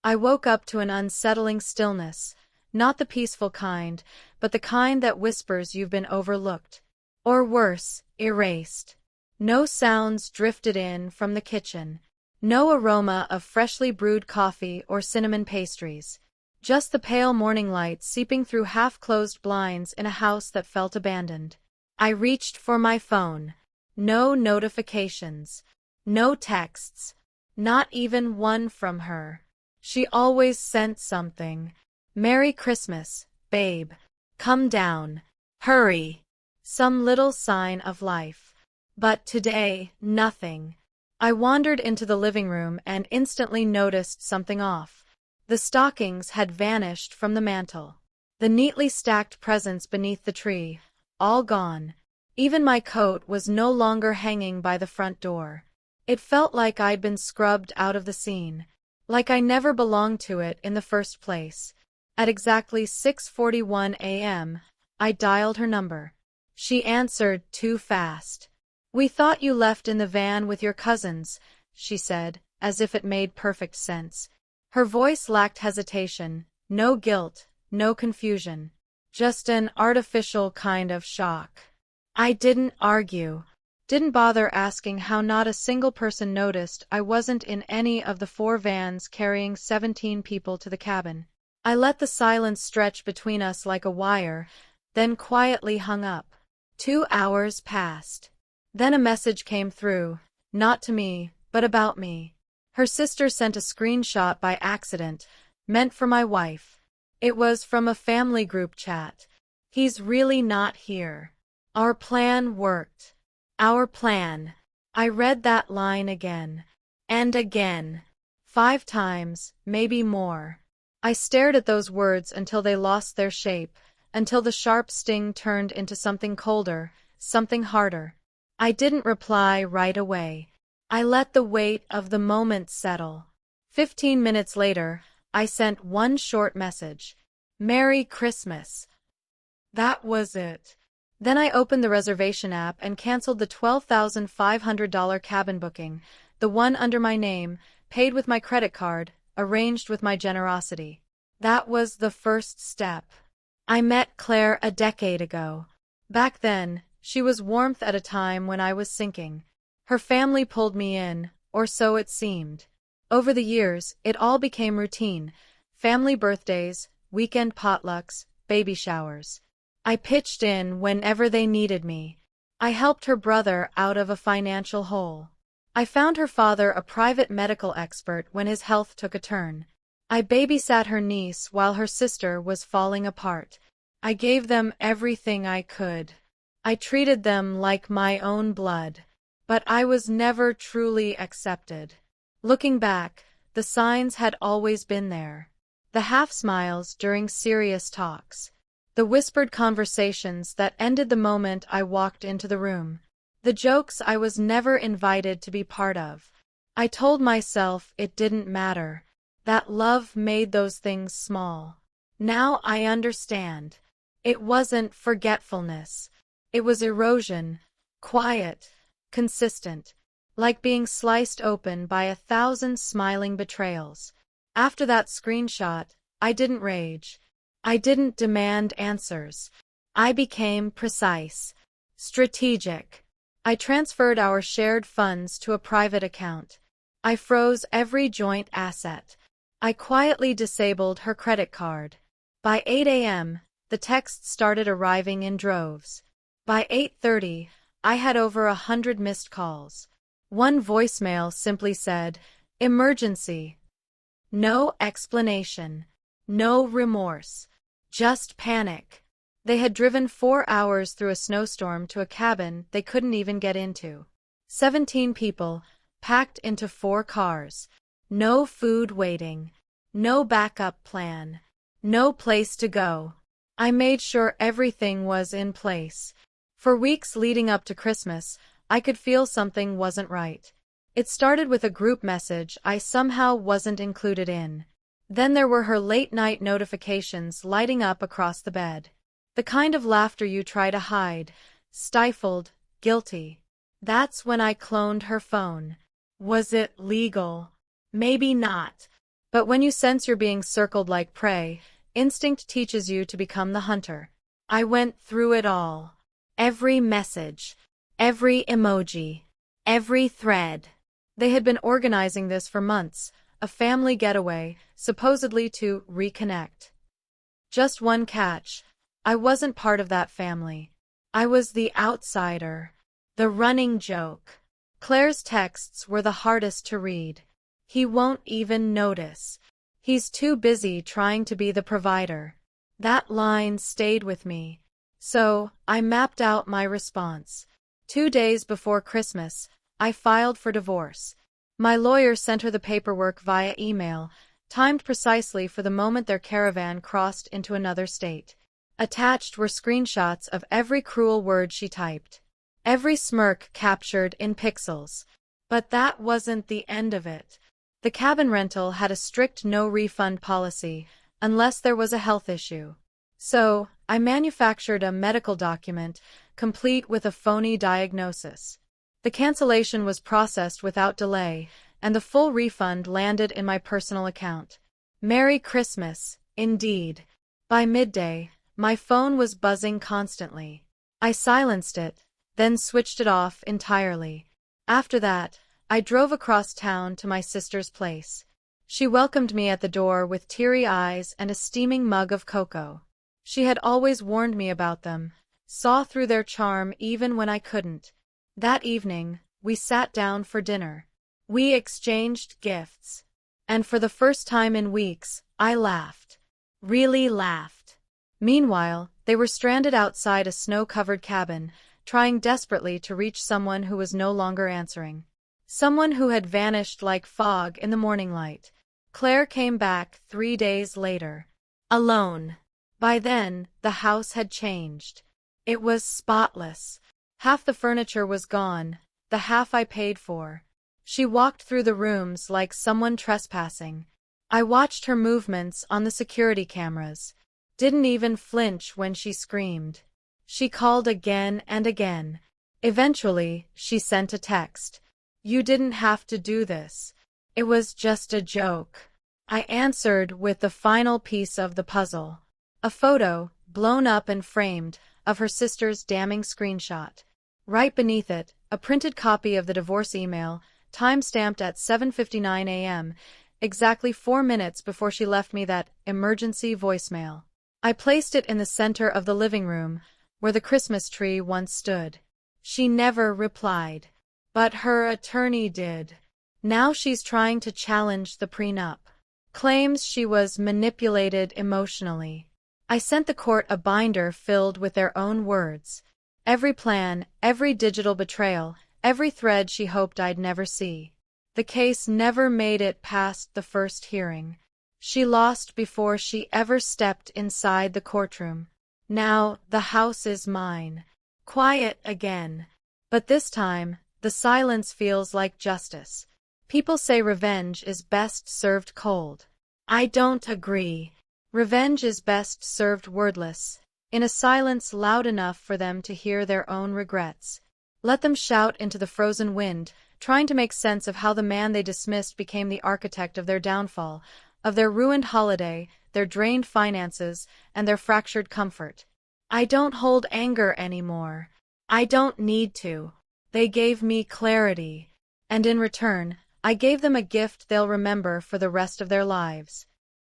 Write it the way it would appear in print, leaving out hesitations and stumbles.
I woke up to an unsettling stillness, not the peaceful kind, but the kind that whispers you've been overlooked. Or worse, erased. No sounds drifted in from the kitchen. No aroma of freshly brewed coffee or cinnamon pastries. Just the pale morning light seeping through half-closed blinds in a house that felt abandoned. I reached for my phone. No notifications. No texts. Not even one from her. She always sent something. "Merry Christmas, babe. Come down. Hurry." Some little sign of life. But today, nothing. I wandered into the living room and instantly noticed something off. The stockings had vanished from the mantel. The neatly stacked presents beneath the tree, all gone. Even my coat was no longer hanging by the front door. It felt like I'd been scrubbed out of the scene. Like I never belonged to it in the first place. At exactly 6:41 a.m., I dialed her number. She answered too fast. "We thought you left in the van with your cousins," she said, as if it made perfect sense. Her voice lacked hesitation, no guilt, no confusion. Just an artificial kind of shock. I didn't argue. Didn't bother asking how not a single person noticed I wasn't in any of the 4 vans carrying 17 people to the cabin. I let the silence stretch between us like a wire, then quietly hung up. 2 hours passed. Then a message came through, not to me, but about me. Her sister sent a screenshot by accident, meant for my wife. It was from a family group chat. "He's really not here. Our plan worked. Our plan." I read that line again. And again. 5 times, maybe more. I stared at those words until they lost their shape, until the sharp sting turned into something colder, something harder. I didn't reply right away. I let the weight of the moment settle. 15 minutes later, I sent one short message. "Merry Christmas." That was it. Then I opened the reservation app and canceled the $12,500 cabin booking, the one under my name, paid with my credit card, arranged with my generosity. That was the first step. I met Claire a decade ago. Back then, she was warmth at a time when I was sinking. Her family pulled me in, or so it seemed. Over the years, it all became routine. Family birthdays, weekend potlucks, baby showers. I pitched in whenever they needed me. I helped her brother out of a financial hole. I found her father a private medical expert when his health took a turn. I babysat her niece while her sister was falling apart. I gave them everything I could. I treated them like my own blood. But I was never truly accepted. Looking back, the signs had always been there. The half-smiles during serious talks. The whispered conversations that ended the moment I walked into the room. The jokes I was never invited to be part of. I told myself it didn't matter. That love made those things small. Now I understand. It wasn't forgetfulness. It was erosion. Quiet. Consistent. Like being sliced open by 1,000 smiling betrayals. After that screenshot, I didn't rage. I didn't demand answers. I became precise. Strategic. I transferred our shared funds to a private account. I froze every joint asset. I quietly disabled her credit card. By 8 a.m., the texts started arriving in droves. By 8:30, I had over 100 missed calls. One voicemail simply said, "Emergency." No explanation. No remorse. Just panic. They had driven 4 hours through a snowstorm to a cabin they couldn't even get into. 17 people, packed into 4 cars. No food waiting. No backup plan. No place to go. I made sure everything was in place. For weeks leading up to Christmas, I could feel something wasn't right. It started with a group message I somehow wasn't included in. Then there were her late-night notifications lighting up across the bed. The kind of laughter you try to hide, stifled, guilty. That's when I cloned her phone. Was it legal? Maybe not. But when you sense you're being circled like prey, instinct teaches you to become the hunter. I went through it all. Every message, every emoji, every thread. They had been organizing this for months, a family getaway, supposedly to reconnect. Just one catch. I wasn't part of that family. I was the outsider, the running joke. Claire's texts were the hardest to read. He won't even notice. He's too busy trying to be the provider. That line stayed with me. So, I mapped out my response. 2 days before Christmas, I filed for divorce. My lawyer sent her the paperwork via email, timed precisely for the moment their caravan crossed into another state. Attached were screenshots of every cruel word she typed. Every smirk captured in pixels. But that wasn't the end of it. The cabin rental had a strict no-refund policy, unless there was a health issue. So, I manufactured a medical document, complete with a phony diagnosis. The cancellation was processed without delay, and the full refund landed in my personal account. Merry Christmas, indeed. By midday, my phone was buzzing constantly. I silenced it, then switched it off entirely. After that, I drove across town to my sister's place. She welcomed me at the door with teary eyes and a steaming mug of cocoa. She had always warned me about them, saw through their charm even when I couldn't. That evening, we sat down for dinner. We exchanged gifts. And for the first time in weeks, I laughed. Really laughed. Meanwhile, they were stranded outside a snow-covered cabin, trying desperately to reach someone who was no longer answering. Someone who had vanished like fog in the morning light. Claire came back 3 days later. Alone. By then, the house had changed. It was spotless. Half the furniture was gone, the half I paid for. She walked through the rooms like someone trespassing. I watched her movements on the security cameras. Didn't even flinch when she screamed. She called again and again. Eventually, she sent a text. You didn't have to do this. It was just a joke. I answered with the final piece of the puzzle. A photo, blown up and framed, of her sister's damning screenshot. Right beneath it, a printed copy of the divorce email, time-stamped at 7:59 a.m., exactly 4 minutes before she left me that emergency voicemail. I placed it in the center of the living room, where the Christmas tree once stood. She never replied. But her attorney did. Now she's trying to challenge the prenup. Claims she was manipulated emotionally. I sent the court a binder filled with their own words. Every plan, every digital betrayal, every thread she hoped I'd never see. The case never made it past the first hearing. She lost before she ever stepped inside the courtroom. Now, the house is mine. Quiet again. But this time, the silence feels like justice. People say revenge is best served cold. I don't agree. Revenge is best served wordless, in a silence loud enough for them to hear their own regrets. Let them shout into the frozen wind, trying to make sense of how the man they dismissed became the architect of their downfall, of their ruined holiday, their drained finances, and their fractured comfort. I don't hold anger anymore. I don't need to. They gave me clarity. And in return, I gave them a gift they'll remember for the rest of their lives.